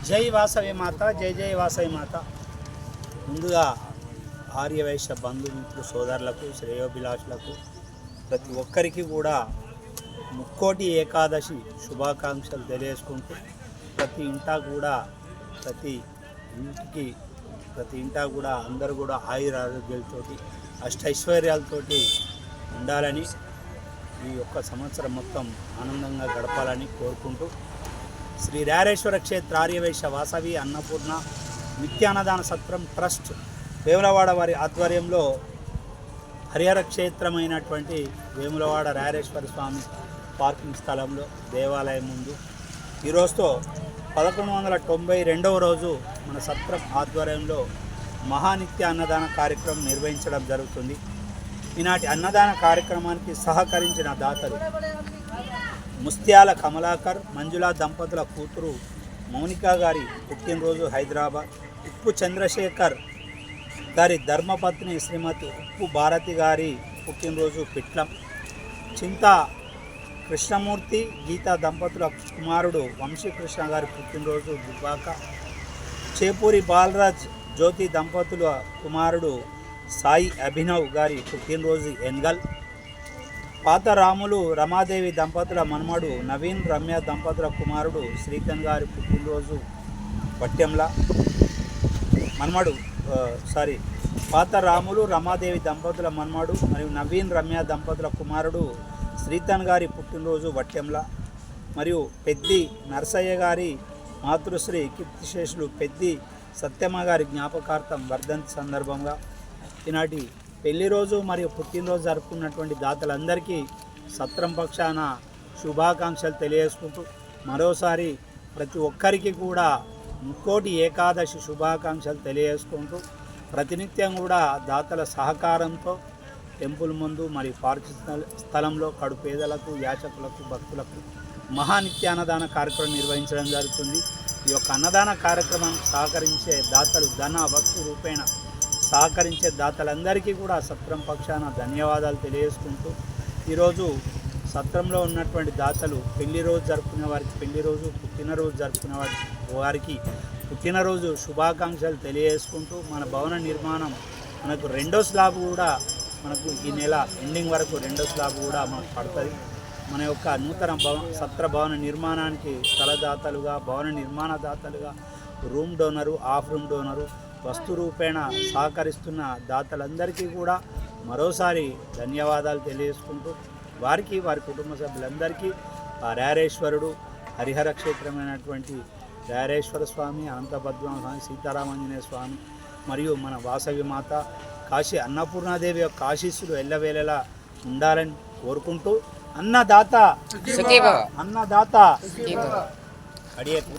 జై వాసవి మాత, జై జై వాసవి మాత. ముందుగా ఆర్యవైశ్య బంధుమిత్రులు సోదరులకు, శ్రేయోభిలాషులకు ప్రతి ఒక్కరికి కూడా ముక్కోటి ఏకాదశి శుభాకాంక్షలు తెలియజేసుకుంటూ ప్రతి ఇంటా కూడా అందరూ కూడా ఆయురారోగ్యాలతోటి అష్టైశ్వర్యాలతోటి ఉండాలని, ఈ యొక్క సంవత్సరం మొత్తం ఆనందంగా గడపాలని కోరుకుంటూ శ్రీ రారేశ్వర క్షేత్ర ఆర్యవైశ్య వాసవి అన్నపూర్ణ నిత్యాన్నదాన సత్రం ట్రస్ట్ వేములవాడ వారి ఆధ్వర్యంలో హరిహర క్షేత్రమైనటువంటి వేములవాడ రారేశ్వర స్వామి పార్కింగ్ స్థలంలో దేవాలయం ముందు ఈరోజుతో 1192వ రోజు మన సత్రం ఆధ్వర్యంలో మహానిత్య అన్నదాన కార్యక్రమం నిర్వహించడం జరుగుతుంది. ఈనాటి అన్నదాన కార్యక్రమానికి సహకరించిన దాతలు ముస్త్యాల కమలాకర్, మంజులా దంపతుల కూతురు మౌనిక గారి పుట్టినరోజు హైదరాబాద్, ఉప్పు చంద్రశేఖర్ గారి ధర్మపత్ని శ్రీమతి ఉప్పు భారతి గారి పుట్టినరోజు పిట్లం, చింతా కృష్ణమూర్తి గీతా దంపతుల కుమారుడు వంశీకృష్ణ గారి పుట్టినరోజు దుబ్బాక, చేపూరి బాలరాజ్ జ్యోతి దంపతుల కుమారుడు సాయి అభినవ్ గారి పుట్టినరోజు ఎన్గల్, పాత రాములు రమాదేవి దంపతుల మన్మడు నవీన్ రమ్య దంపతుల కుమారుడు శ్రీకన్ గారి పుట్టినరోజు వట్టెంల పాత రాములు రమాదేవి దంపతుల మన్మడు మరియు నవీన్ రమ్య దంపతుల కుమారుడు శ్రీతన్ గారి పుట్టినరోజు వట్టెంల మరియు పెద్ది నరసయ్య గారి మాతృశ్రీ కీర్తిశేషులు పెద్ది సత్యమ్మ గారి జ్ఞాపకార్థం వర్ధంతి సందర్భంగా ఈనాటి పెళ్లి రోజు మరియు పుట్టినరోజు జరుపుకున్నటువంటి దాతలందరికీ సత్రం పక్షాన శుభాకాంక్షలు తెలియజేసుకుంటూ మరోసారి ప్రతి ఒక్కరికి కూడా ముక్కోటి ఏకాదశి శుభాకాంక్షలు తెలియజేసుకుంటూ ప్రతినిత్యం కూడా దాతల సహకారంతో టెంపుల్ ముందు మరియు పార్కింగ్ స్థలంలో కడుపేదలకు, యాచకులకు, భక్తులకు మహానిత్యాన్నదాన కార్యక్రమం నిర్వహించడం జరుగుతుంది. ఈ యొక్క అన్నదాన కార్యక్రమానికి సహకరించే దాతలు ధన వస్తు రూపేణ సహకరించే దాతలందరికీ కూడా సత్రం పక్షాన ధన్యవాదాలు తెలియజేసుకుంటూ ఈరోజు సత్రంలో ఉన్నటువంటి దాతలు పెళ్లి రోజు జరుపుకునే వారికి పెళ్లి రోజు, పుట్టినరోజు జరుపుకునే వారికి పుట్టినరోజు శుభాకాంక్షలు తెలియజేసుకుంటూ మన భవన నిర్మాణం మనకు రెండో స్లాబ్ కూడా మనకు ఈ నెల ఎండింగ్ వరకు రెండో స్లాబ్ కూడా మనకు పడుతుంది. మన యొక్క నూతన సత్ర భవన నిర్మాణానికి స్థలదాతలుగా, భవన నిర్మాణ దాతలుగా, room donor, half room donor, వస్తు రూపేణ సహకరిస్తున్న దాతలందరికీ కూడా మరోసారి ధన్యవాదాలు తెలియజేసుకుంటూ వారికి, వారి కుటుంబ సభ్యులందరికీ ఆ రారేశ్వరుడు హరిహర క్షేత్రమైనటువంటి రారేశ్వర స్వామి, అనంతపద్మ స్వామి, సీతారామాంజనేయ స్వామి మరియు మన వాసవి మాత కాశీ అన్నపూర్ణాదేవి యొక్క ఆశీస్సులు ఎల్లవేళలా ఉండాలని కోరుకుంటూ అన్నదాత అడియకు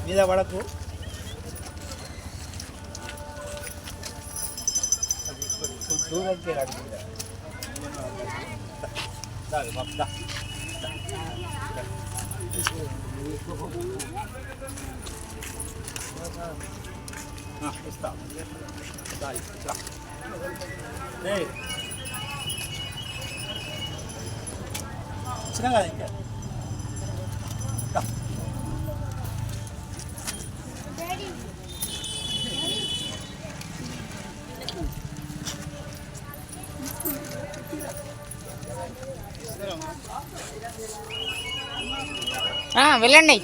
మీద పడకు దూరంకి ఇస్తా ఇచ్చిన కదా ఇంకా వెళ్ళండి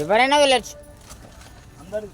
ఎవరైనా వెళ్ళచ్చు. అందరూ